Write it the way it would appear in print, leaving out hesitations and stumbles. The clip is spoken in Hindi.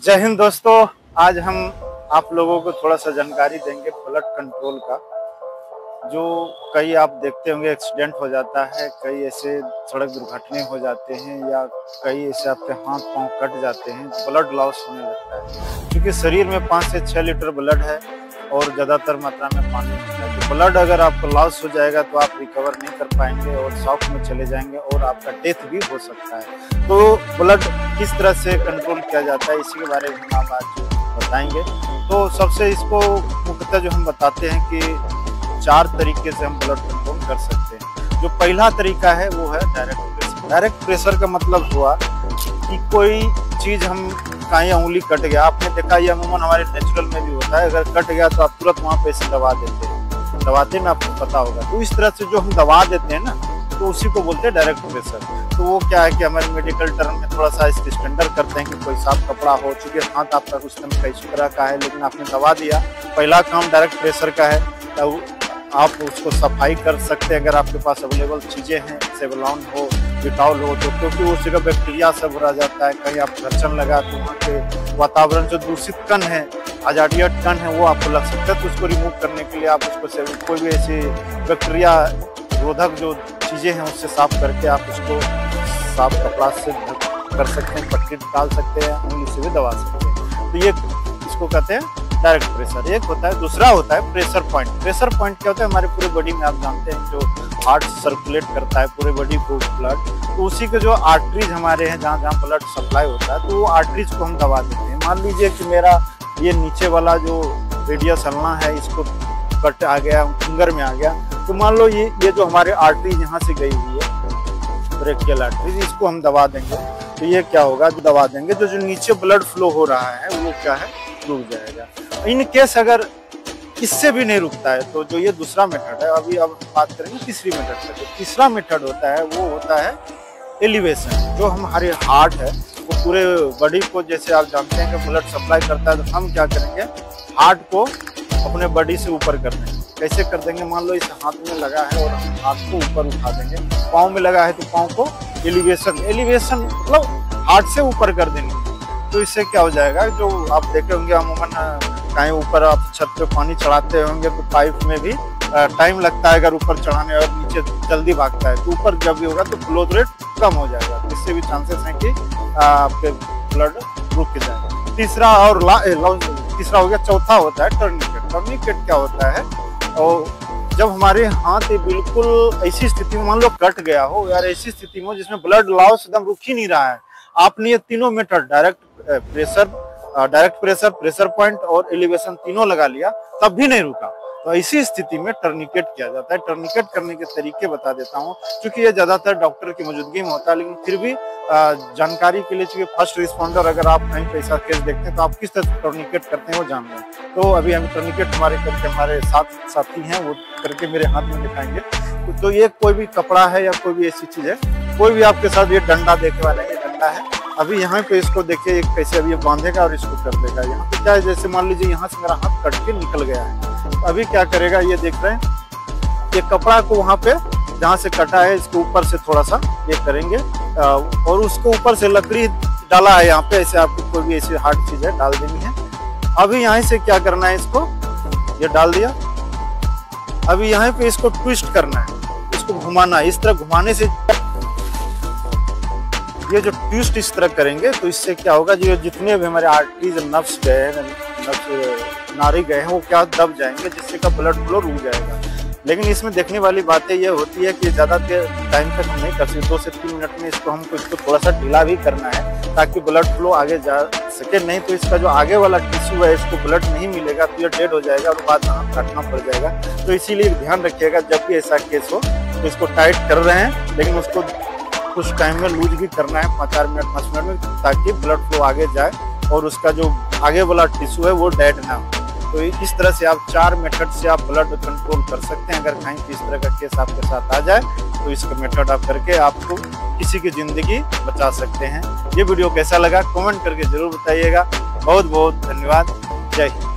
जय हिंद दोस्तों, आज हम आप लोगों को थोड़ा सा जानकारी देंगे ब्लड कंट्रोल का। जो कई आप देखते होंगे एक्सीडेंट हो जाता है, कई ऐसे सड़क दुर्घटनाएं हो जाते हैं या कई ऐसे आपके हाथ पांव कट जाते हैं, ब्लड लॉस होने लगता है। क्योंकि शरीर में 5 से 6 लीटर ब्लड है और ज़्यादातर मात्रा में पानी होता है। तो ब्लड अगर आपको लॉस हो जाएगा तो आप रिकवर नहीं कर पाएंगे और शॉक में चले जाएंगे और आपका डेथ भी हो सकता है। तो ब्लड किस तरह से कंट्रोल किया जाता है, इसी के बारे में हम आज बताएंगे। तो सबसे इसको मुख्यतः जो हम बताते हैं कि 4 तरीके से हम ब्लड कंट्रोल कर सकते हैं। जो पहला तरीका है वो है डायरेक्ट प्रेशर। डायरेक्ट प्रेशर का मतलब हुआ कि कोई चीज़ हम कहीं उंगली कट गया, आपने देखा ये अमूमन हमारे नेचुरल में भी होता है, अगर कट गया तो आप तुरंत वहाँ पे ऐसे दबा देते हैं, दबाते में आपको पता होगा। तो इस तरह से जो हम दबा देते हैं ना, तो उसी को बोलते हैं डायरेक्ट प्रेशर। तो वो क्या है कि हमारे मेडिकल टर्म में थोड़ा सा इसके स्टैंडर्ड करते हैं कि कोई साफ कपड़ा हो, चूंकि हाथ आपका उस समय कई तरह का है लेकिन आपने दबा दिया, पहला काम डायरेक्ट प्रेशर का है। तो आप उसको सफाई कर सकते हैं अगर आपके पास अवेलेबल चीज़ें हैं, सेवलॉन हो, डिटॉल हो, तो क्योंकि उस जगह बैक्टीरिया सब भरा जाता है। कहीं आप घर्षण लगा तो वहाँ के वातावरण जो दूषित कण है, अजाडियत कण है, वो आपको लग सकता है। तो उसको रिमूव करने के लिए आप उसको कोई भी ऐसी बैक्टीरिया रोधक जो चीज़ें हैं उससे साफ करके आप उसको साफ कपड़ा से कर सकते हैं, पट्टी डाल सकते हैं, उंगली से भी दबा सकते हैं। तो ये इसको कहते हैं डायरेक्ट प्रेशर। एक होता है, दूसरा होता है प्रेशर पॉइंट। प्रेशर पॉइंट क्या होता है, हमारे पूरे बॉडी में आप जानते हैं जो हार्ट सर्कुलेट करता है पूरे बॉडी को ब्लड, तो उसी के जो आर्टरीज हमारे हैं जहाँ जहाँ ब्लड सप्लाई होता है, तो वो आर्टरीज को हम दबा देते हैं। मान लीजिए कि मेरा ये नीचे वाला जो रेडियस हलना है इसको कट आ गया, फिंगर में आ गया, तो मान लो ये जो हमारे आर्टरीज यहाँ से गई हुई है, ब्रेकियल आर्टरीज, इसको हम दबा देंगे। तो ये क्या होगा, जो दबा देंगे तो जो नीचे ब्लड फ्लो हो रहा है वो क्या है, रुक जाएगा। इन केस अगर इससे भी नहीं रुकता है तो जो ये दूसरा मेथड है, अभी अब बात करेंगे तीसरी मेथड से। जो तीसरा मेथड होता है वो होता है एलिवेशन। जो हमारे हार्ट है वो पूरे बॉडी को, जैसे आप जानते हैं कि ब्लड सप्लाई करता है, तो हम क्या करेंगे, हार्ट को अपने बॉडी से ऊपर कर देंगे। कैसे कर देंगे, मान लो इस हाथ में लगा है और हाथ को ऊपर उठा देंगे, पाँव में लगा है तो पाँव को एलिवेशन मतलब हार्ट से ऊपर कर देंगे। तो इससे क्या हो जाएगा, जो आप देखे होंगे अमूमन कहीं ऊपर आप छत पे पानी चढ़ाते होंगे तो पाइप में भी टाइम लगता है अगर ऊपर चढ़ाने, और नीचे जल्दी भागता है, तो ऊपर जब भी होगा तो फ्लो रेट कम हो जाएगा। इससे भी चांसेस हैं कि आपके ब्लड रुक जाएगा। तीसरा और तीसरा हो गया। चौथा होता है टर्निकेट। टर्निकेट क्या होता है, और जब हमारे हाथ बिल्कुल ऐसी स्थिति में, मान लो कट गया हो यार, ऐसी स्थिति में जिसमें ब्लड लॉस एकदम रुक ही नहीं रहा है, आपने ये तीनों method direct pressure, pressure point और एलिवेशन तीनों लगा लिया, तब भी नहीं रुका, तो ऐसी स्थिति में टर्निकेट किया जाता है। टर्निकेट करने के तरीके बता देता हूँ, क्योंकि ये ज्यादातर डॉक्टर की मौजूदगी में होता है, लेकिन फिर भी जानकारी के लिए, चूंकि फर्स्ट रिस्पॉन्डर अगर आप कहीं पे ऐसा केस देखते हैं तो आप किस तरह से टर्निकेट करते हैं वो जान लें। तो अभी हम टर्निकेट हमारे साथी हैं वो करके मेरे हाथ में दिखाएंगे। तो ये कोई भी कपड़ा है या कोई भी ऐसी चीज है, कोई भी आपके साथ, ये डंडा देखने वाला है, ये डंडा है। अभी यहाँ पे इसको देखिए एक कैसे अभी ये बांधेगा और इसको कर देगा। यहाँ पे क्या है, जैसे मान लीजिए यहाँ से मेरा हाथ कट के निकल गया है, तो अभी क्या करेगा, ये देख रहे हैं, ये कपड़ा को वहाँ पे जहाँ से कटा है इसको ऊपर से थोड़ा सा ये करेंगे और उसको ऊपर से लकड़ी डाला है यहाँ पे, ऐसे आपको कोई भी ऐसी हार्ड चीज है डाल देनी है। अभी यहाँ से क्या करना है, इसको ये डाल दिया, अभी यहाँ पे इसको ट्विस्ट करना है, इसको घुमाना है। इस तरह घुमाने से ये जो ट्विस्ट इस तरह करेंगे तो इससे क्या होगा, जो जितने भी हमारे आर्टरीज नर्व्स गए हैं, नाड़ी गए हैं, वो क्या दब जाएंगे, जिससे का ब्लड फ्लो रुक जाएगा। लेकिन इसमें देखने वाली बातें ये होती है कि ज़्यादा टाइम तक हम नहीं कर सकते, 2 से 3 मिनट में इसको थोड़ा सा ढीला भी करना है ताकि ब्लड फ्लो आगे जा सके। नहीं तो इसका जो आगे वाला टिश्यू है इसको ब्लड नहीं मिलेगा तो ये डेड हो जाएगा और बाद में हाथ काटना पड़ जाएगा। तो इसीलिए ध्यान रखिएगा, जब भी ऐसा केस हो तो इसको टाइट कर रहे हैं, लेकिन उसको कुछ टाइम में लूज भी करना है, 5 मिनट में, ताकि ब्लड फ्लो आगे जाए और उसका जो आगे वाला टिश्यू है वो डेड ना हो। तो इस तरह से आप 4 मेथड से आप ब्लड कंट्रोल कर सकते हैं। अगर कहीं इस तरह का केस आपके साथ आ जाए तो इसका मेथड आप करके आपको किसी की जिंदगी बचा सकते हैं। ये वीडियो कैसा लगा कमेंट करके जरूर बताइएगा। बहुत बहुत धन्यवाद। जय हिंद।